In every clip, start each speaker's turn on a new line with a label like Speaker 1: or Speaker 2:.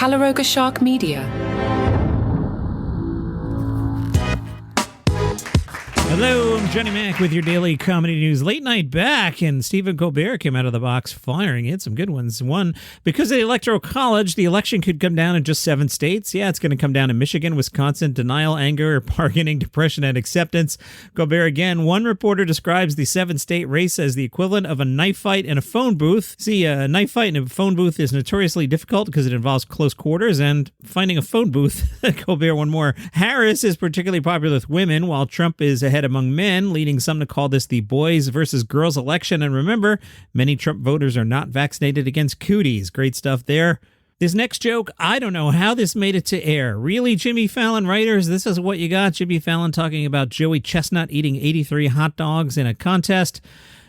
Speaker 1: Calaroga Shark Media.
Speaker 2: Hello, I'm Johnny Mac with your daily comedy news. Late night back, and Stephen Colbert came out of the box firing. He had some good ones. One, because of the Electoral College, the election could come down in just 7 states. Yeah, it's going to come down in Michigan, Wisconsin, denial, anger, bargaining, depression, and acceptance. Colbert again. One reporter describes the 7-state race as the equivalent of a knife fight in a phone booth. See, a knife fight in a phone booth is notoriously difficult because it involves close quarters, and finding a phone booth, Colbert, one more. Harris is particularly popular with women, while Trump is ahead among men, leading some to call this the boys versus girls election. And remember, many Trump voters are not vaccinated against cooties. Great stuff there. This next joke, I don't know how this made it to air. Really, Jimmy Fallon writers? This is what you got. Jimmy Fallon talking about Joey Chestnut eating 83 hot dogs in a contest.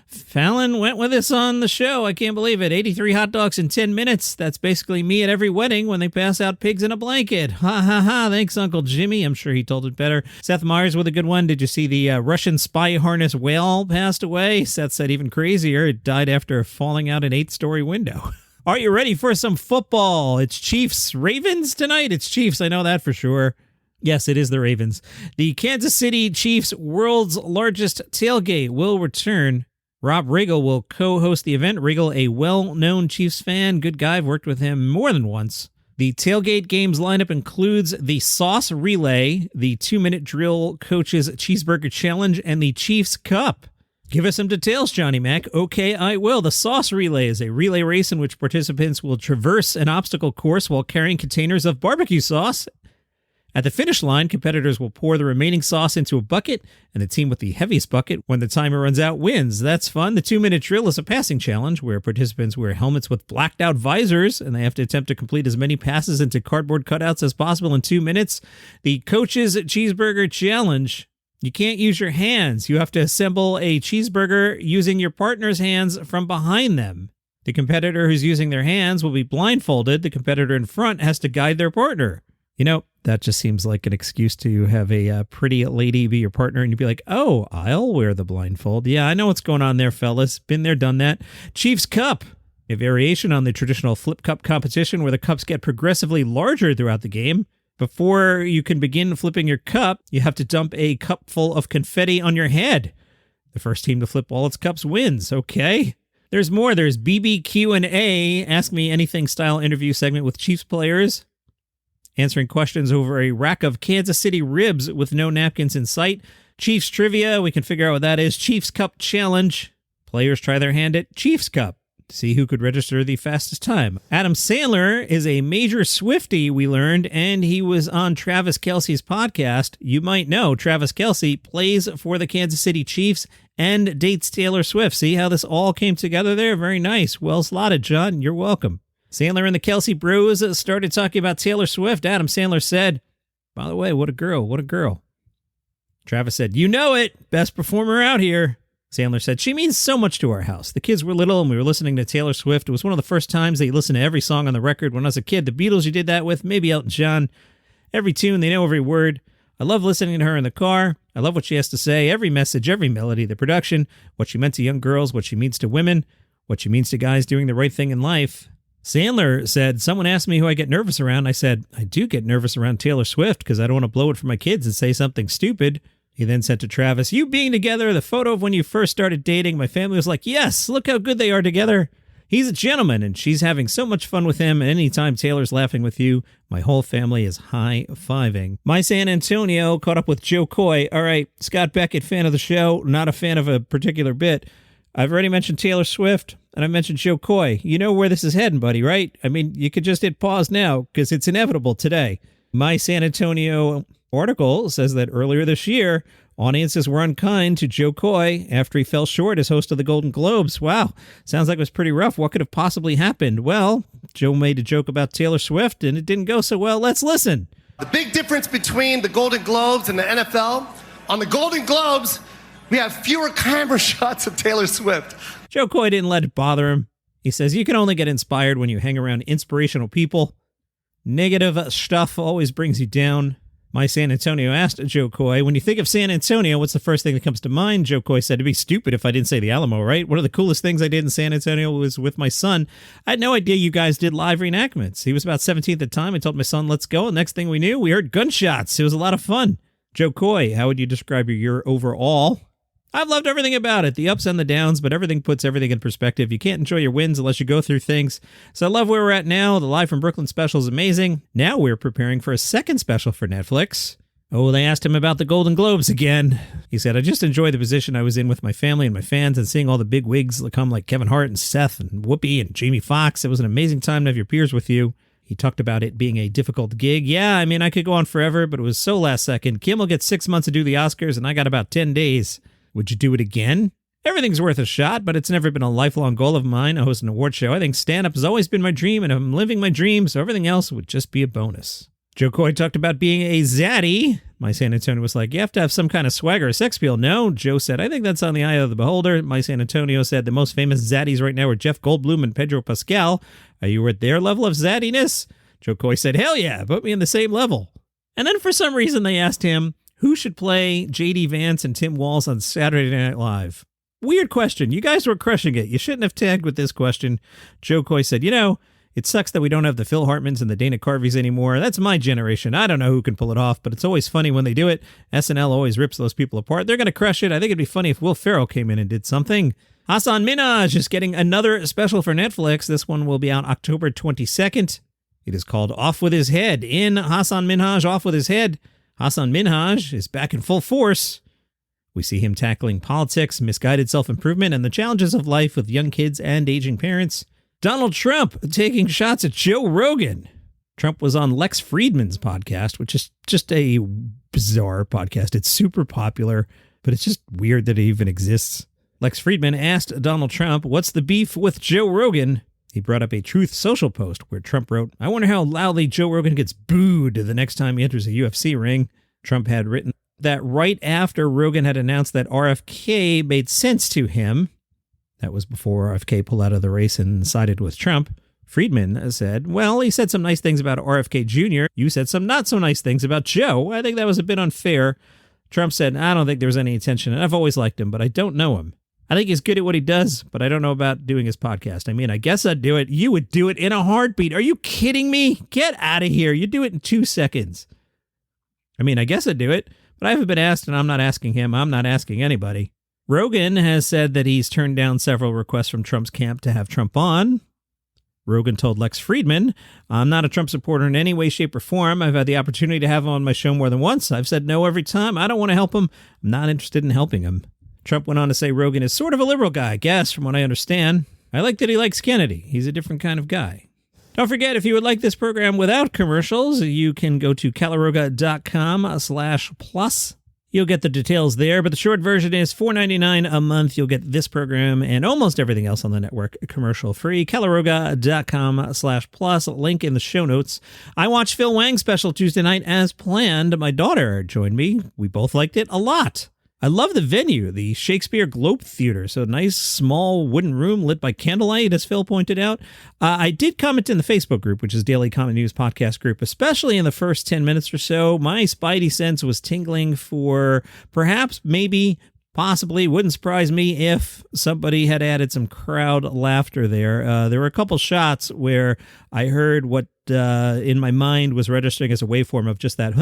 Speaker 2: Fallon went with us on the show. I can't believe it. 83 hot dogs in 10 minutes. That's basically me at every wedding when they pass out pigs in a blanket. Ha ha ha. Thanks, Uncle Jimmy. I'm sure he told it better. Seth Meyers with a good one. Did you see the Russian spy harness whale passed away? Seth said even crazier. It died after falling out an 8-story window. Are you ready for some football? It's Chiefs Ravens tonight. It's Chiefs. I know that for sure. Yes, it is the Ravens. The Kansas City Chiefs' world's largest tailgate will return. Rob Riggle will co-host the event. Riggle, a well-known Chiefs fan, good guy. I've worked with him more than once. The tailgate games lineup includes the sauce relay, the 2-minute drill coach's cheeseburger challenge, and the Chiefs Cup. Give us some details, Johnny Mac. Okay, I will. The sauce relay is a relay race in which participants will traverse an obstacle course while carrying containers of barbecue sauce. At the finish line, competitors will pour the remaining sauce into a bucket, and the team with the heaviest bucket, when the timer runs out, wins. That's fun. The 2-minute drill is a passing challenge where participants wear helmets with blacked-out visors, and they have to attempt to complete as many passes into cardboard cutouts as possible in 2 minutes. The coach's cheeseburger challenge. You can't use your hands. You have to assemble a cheeseburger using your partner's hands from behind them. The competitor who's using their hands will be blindfolded. The competitor in front has to guide their partner. You know, that just seems like an excuse to have a pretty lady be your partner, and you'd be like, oh, I'll wear the blindfold. Yeah, I know what's going on there, fellas. Been there, done that. Chiefs Cup, a variation on the traditional flip cup competition where the cups get progressively larger throughout the game. Before you can begin flipping your cup, you have to dump a cup full of confetti on your head. The first team to flip all its cups wins, okay? There's more. There's BBQ&A, Ask Me Anything style interview segment with Chiefs players, answering questions over a rack of Kansas City ribs with no napkins in sight. Chiefs trivia, we can figure out what that is. Chiefs Cup challenge. Players try their hand at Chiefs Cup to see who could register the fastest time. Adam Sandler is a major Swiftie, we learned, and he was on Travis Kelce's podcast. You might know Travis Kelce plays for the Kansas City Chiefs and dates Taylor Swift. See how this all came together there? Very nice. Well slotted, John. You're welcome. Sandler and the Kelce Bros started talking about Taylor Swift. Adam Sandler said, by the way, what a girl, what a girl. Travis said, you know it, best performer out here. Sandler said, she means so much to our house. The kids were little and we were listening to Taylor Swift. It was one of the first times they listened to every song on the record. When I was a kid, the Beatles you did that with, maybe Elton John. Every tune, they know every word. I love listening to her in the car. I love what she has to say, every message, every melody, the production, what she meant to young girls, what she means to women, what she means to guys doing the right thing in life. Sandler said, someone asked me who I get nervous around. I said, I do get nervous around Taylor Swift because I don't want to blow it for my kids and say something stupid. He then said to Travis, you being together, the photo of when you first started dating, my family was like, yes, look how good they are together. He's a gentleman and she's having so much fun with him. And anytime Taylor's laughing with you, my whole family is high-fiving. My San Antonio caught up with Jo Koy. All right, Scott Beckett, fan of the show, not a fan of a particular bit. I've already mentioned Taylor Swift, and I mentioned Jo Koy. You know where this is heading, buddy, right? I mean, you could just hit pause now, because it's inevitable today. My San Antonio article says that earlier this year, audiences were unkind to Jo Koy after he fell short as host of the Golden Globes. Wow, sounds like it was pretty rough. What could have possibly happened? Well, Joe made a joke about Taylor Swift, and it didn't go so well. Let's listen.
Speaker 3: The big difference between the Golden Globes and the NFL, on the Golden Globes, we have fewer camera shots of Taylor Swift.
Speaker 2: Jo Koy didn't let it bother him. He says, you can only get inspired when you hang around inspirational people. Negative stuff always brings you down. My San Antonio asked Jo Koy, when you think of San Antonio, what's the first thing that comes to mind? Jo Koy said, it'd be stupid if I didn't say the Alamo, right? One of the coolest things I did in San Antonio was with my son. I had no idea you guys did live reenactments. He was about 17 at the time. I told my son, let's go. And next thing we knew, we heard gunshots. It was a lot of fun. Jo Koy, how would you describe your year overall? I've loved everything about it, the ups and the downs, but everything puts everything in perspective. You can't enjoy your wins unless you go through things. So I love where we're at now. The Live from Brooklyn special is amazing. Now we're preparing for a second special for Netflix. Oh, they asked him about the Golden Globes again. He said, I just enjoy the position I was in with my family and my fans and seeing all the big wigs come like Kevin Hart and Seth and Whoopi and Jamie Foxx. It was an amazing time to have your peers with you. He talked about it being a difficult gig. Yeah, I mean, I could go on forever, but it was so last second. Kimmel gets 6 months to do the Oscars, and I got about 10 days. Would you do it again? Everything's worth a shot, but it's never been a lifelong goal of mine. I host an award show. I think stand-up has always been my dream, and I'm living my dream, so everything else would just be a bonus. Jo Koy talked about being a zaddy. My San Antonio was like, you have to have some kind of swagger or sex appeal. No, Joe said, I think that's on the eye of the beholder. My San Antonio said the most famous zaddies right now are Jeff Goldblum and Pedro Pascal. Are you at their level of zaddiness? Jo Koy said, hell yeah, put me in the same level. And then for some reason they asked him, who should play J.D. Vance and Tim Walz on Saturday Night Live? Weird question. You guys were crushing it. You shouldn't have tagged with this question. Jo Koy said, it sucks that we don't have the Phil Hartmans and the Dana Carveys anymore. That's my generation. I don't know who can pull it off, but it's always funny when they do it. SNL always rips those people apart. They're going to crush it. I think it'd be funny if Will Ferrell came in and did something. Hasan Minhaj is getting another special for Netflix. This one will be out October 22nd. It is called Off With His Head. In Hasan Minhaj, Off With His Head, Hasan Minhaj is back in full force. We see him tackling politics, misguided self-improvement, and the challenges of life with young kids and aging parents. Donald Trump taking shots at Joe Rogan. Trump was on Lex Fridman's podcast, which is just a bizarre podcast. It's super popular, but it's just weird that it even exists. Lex Fridman asked Donald Trump, what's the beef with Joe Rogan? He brought up a Truth Social post where Trump wrote, I wonder how loudly Joe Rogan gets booed the next time he enters a UFC ring. Trump had written that right after Rogan had announced that RFK made sense to him. That was before RFK pulled out of the race and sided with Trump. Friedman said, well, he said some nice things about RFK Jr. You said some not so nice things about Joe. I think that was a bit unfair. Trump said, I don't think there was any intention, and I've always liked him, but I don't know him. I think he's good at what he does, but I don't know about doing his podcast. I mean, I guess I'd do it. You would do it in a heartbeat. Are you kidding me? Get out of here. You do it in 2 seconds. I mean, I guess I'd do it, but I haven't been asked, and I'm not asking him. I'm not asking anybody. Rogan has said that he's turned down several requests from Trump's camp to have Trump on. Rogan told Lex Fridman, I'm not a Trump supporter in any way, shape, or form. I've had the opportunity to have him on my show more than once. I've said no every time. I don't want to help him. I'm not interested in helping him. Trump went on to say Rogan is sort of a liberal guy, I guess, from what I understand. I like that he likes Kennedy. He's a different kind of guy. Don't forget, if you would like this program without commercials, you can go to calaroga.com/plus. You'll get the details there, but the short version is $4.99 a month. You'll get this program and almost everything else on the network commercial-free. calaroga.com/plus. Link in the show notes. I watched Phil Wang special Tuesday night as planned. My daughter joined me. We both liked it a lot. I love the venue, the Shakespeare Globe Theater. So nice, small wooden room lit by candlelight, as Phil pointed out. I did comment in the Facebook group, which is Daily Comedy News Podcast Group, especially in the first 10 minutes or so. My spidey sense was tingling for perhaps, maybe, possibly, wouldn't surprise me if somebody had added some crowd laughter there. There were a couple shots where I heard what in my mind was registering as a waveform of just that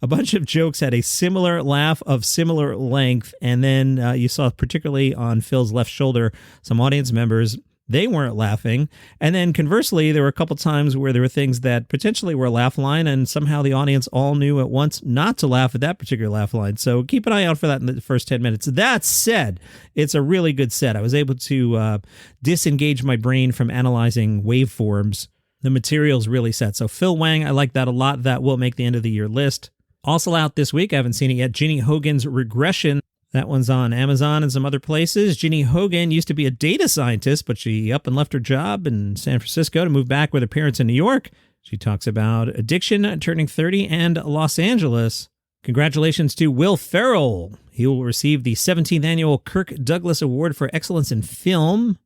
Speaker 2: a bunch of jokes had a similar laugh of similar length, and then you saw, particularly on Phil's left shoulder, some audience members, they weren't laughing. And then conversely, there were a couple times where there were things that potentially were a laugh line, and somehow the audience all knew at once not to laugh at that particular laugh line. So keep an eye out for that in the first 10 minutes. That said, it's a really good set. I was able to disengage my brain from analyzing waveforms. The material's really set. So Phil Wang, I like that a lot. That will make the end of the year list. Also out this week, I haven't seen it yet, Ginny Hogan's Regression. That one's on Amazon and some other places. Ginny Hogan used to be a data scientist, but she up and left her job in San Francisco to move back with her parents in New York. She talks about addiction, turning 30, and Los Angeles. Congratulations to Will Ferrell. He will receive the 17th annual Kirk Douglas Award for Excellence in Film.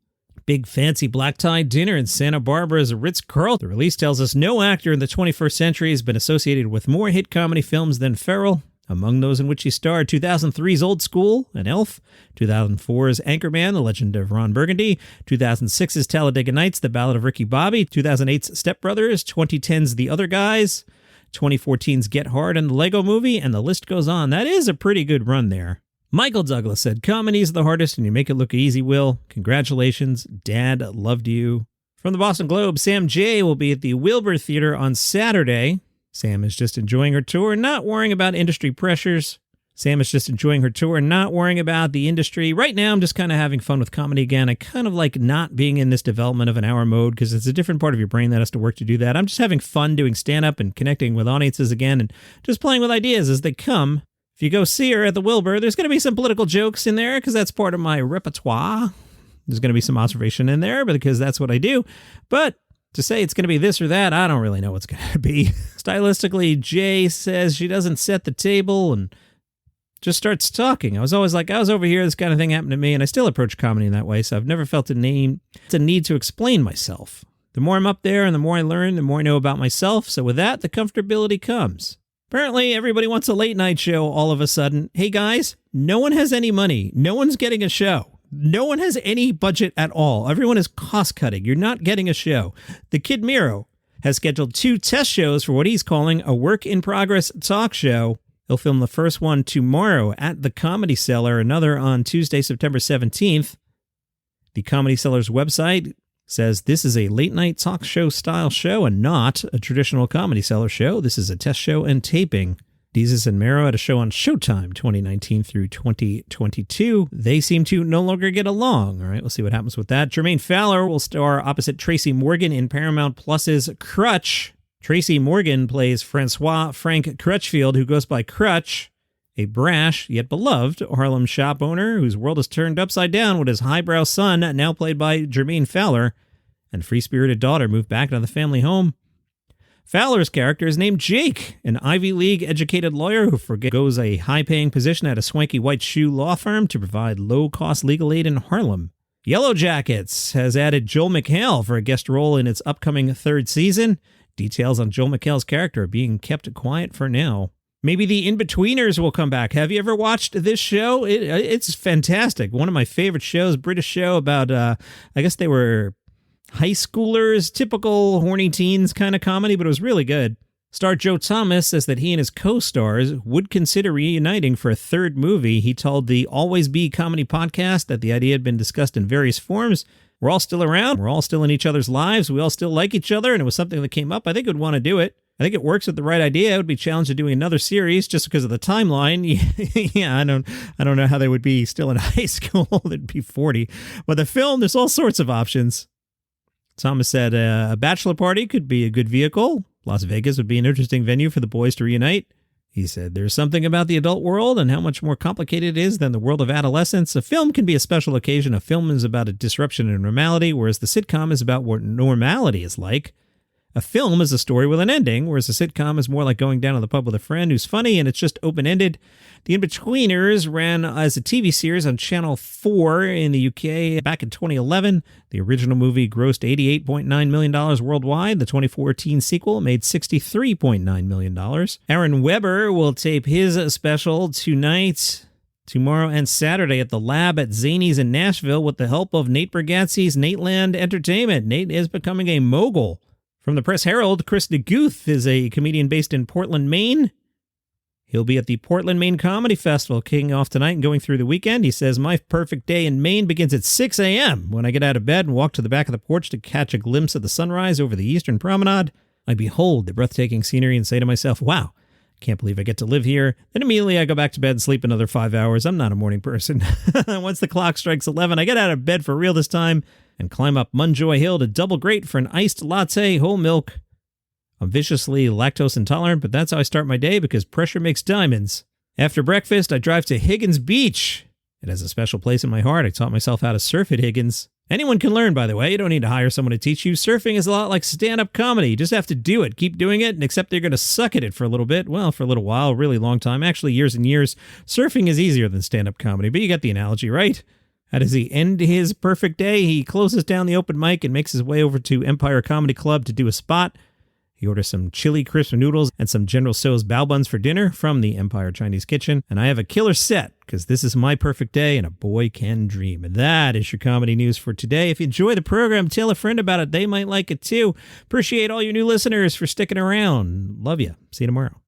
Speaker 2: Big fancy black tie dinner in Santa Barbara's Ritz-Carlton. The release tells us no actor in the 21st century has been associated with more hit comedy films than Ferrell. Among those in which he starred, 2003's Old School, An Elf, 2004's Anchorman, The Legend of Ron Burgundy, 2006's Talladega Nights, The Ballad of Ricky Bobby, 2008's Step Brothers, 2010's The Other Guys, 2014's Get Hard and the Lego Movie, and the list goes on. That is a pretty good run there. Michael Douglas said, comedy is the hardest and you make it look easy, Will. Congratulations. Dad loved you. From the Boston Globe, Sam J. will be at the Wilbur Theater on Saturday. Sam is just enjoying her tour, not worrying about industry pressures. Sam is just enjoying her tour, not worrying about the industry. Right now, I'm just kind of having fun with comedy again. I kind of like not being in this development of an hour mode because it's a different part of your brain that has to work to do that. I'm just having fun doing stand-up and connecting with audiences again and just playing with ideas as they come. If you go see her at the Wilbur, there's going to be some political jokes in there because that's part of my repertoire. There's going to be some observation in there because that's what I do. But to say it's going to be this or that, I don't really know what's going to be. Stylistically, Jay says she doesn't set the table and just starts talking. I was always like, I was over here, this kind of thing happened to me, and I still approach comedy in that way, so I've never felt a need to explain myself. The more I'm up there and the more I learn, the more I know about myself, so with that, the comfortability comes. Apparently, everybody wants a late night show all of a sudden. Hey guys, no one has any money. No one's getting a show. No one has any budget at all. Everyone is cost-cutting. You're not getting a show. The Kid Miro has scheduled 2 test shows for what he's calling a work-in-progress talk show. He'll film the first one tomorrow at the Comedy Cellar, another on Tuesday, September 17th. The Comedy Cellar's website says this is a late-night talk show-style show and not a traditional Comedy Cellar show. This is a test show and taping. Jesus and Mero had a show on Showtime 2019 through 2022. They seem to no longer get along. All right, we'll see what happens with that. Jermaine Fowler will star opposite Tracy Morgan in Paramount Plus's Crutch. Tracy Morgan plays Francois Frank Crutchfield, who goes by Crutch, a brash yet beloved Harlem shop owner whose world is turned upside down with his highbrow son, now played by Jermaine Fowler, and free-spirited daughter moved back into the family home. Fowler's character is named Jake, an Ivy League-educated lawyer who forgoes a high-paying position at a swanky white shoe law firm to provide low-cost legal aid in Harlem. Yellow Jackets has added Joel McHale for a guest role in its upcoming 3rd season. Details on Joel McHale's character are being kept quiet for now. Maybe the Inbetweeners will come back. Have you ever watched this show? It's fantastic. One of my favorite shows, British show about, I guess they were high schoolers, typical horny teens kind of comedy, but it was really good. Star Joe Thomas says that he and his co-stars would consider reuniting for a 3rd movie. He told the Always Be Comedy podcast that the idea had been discussed in various forms. We're all still around. We're all still in each other's lives. We all still like each other, and it was something that came up. I think we'd want to do it. I think it works with the right idea. It would be challenged to doing another series just because of the timeline. Yeah, I don't know how they would be still in high school. They'd be 40. But the film, there's all sorts of options. Thomas said a bachelor party could be a good vehicle. Las Vegas would be an interesting venue for the boys to reunite. He said there's something about the adult world and how much more complicated it is than the world of adolescence. A film can be a special occasion. A film is about a disruption in normality, whereas the sitcom is about what normality is like. A film is a story with an ending, whereas a sitcom is more like going down to the pub with a friend who's funny and it's just open-ended. The Inbetweeners ran as a TV series on Channel 4 in the UK back in 2011. The original movie grossed $88.9 million worldwide. The 2014 sequel made $63.9 million. Aaron Weber will tape his special tonight, tomorrow, and Saturday at the Lab at Zanies in Nashville with the help of Nate Bargatze's Nateland Entertainment. Nate is becoming a mogul. From the Press Herald, Chris DeGuth is a comedian based in Portland, Maine. He'll be at the Portland, Maine Comedy Festival kicking off tonight and going through the weekend. He says, my perfect day in Maine begins at 6 a.m. when I get out of bed and walk to the back of the porch to catch a glimpse of the sunrise over the Eastern Promenade. I behold the breathtaking scenery and say to myself, wow, can't believe I get to live here. Then immediately I go back to bed and sleep another 5 hours. I'm not a morning person. Once the clock strikes 11, I get out of bed for real this time and climb up Munjoy Hill to double grate for an iced latte, whole milk. I'm viciously lactose intolerant, but that's how I start my day because pressure makes diamonds. After breakfast, I drive to Higgins Beach. It has a special place in my heart. I taught myself how to surf at Higgins. Anyone can learn, by the way. You don't need to hire someone to teach you. Surfing is a lot like stand-up comedy. You just have to do it. Keep doing it, and accept they're going to suck at it for a little bit. Well, for a little while, a really long time. Actually, years and years. Surfing is easier than stand-up comedy, but you get the analogy, right? How does he end his perfect day? He closes down the open mic and makes his way over to Empire Comedy Club to do a spot. He orders some chili crisp noodles and some General Tso's bao buns for dinner from the Empire Chinese Kitchen. And I have a killer set because this is my perfect day and a boy can dream. And that is your comedy news for today. If you enjoy the program, tell a friend about it. They might like it too. Appreciate all your new listeners for sticking around. Love you. See you tomorrow.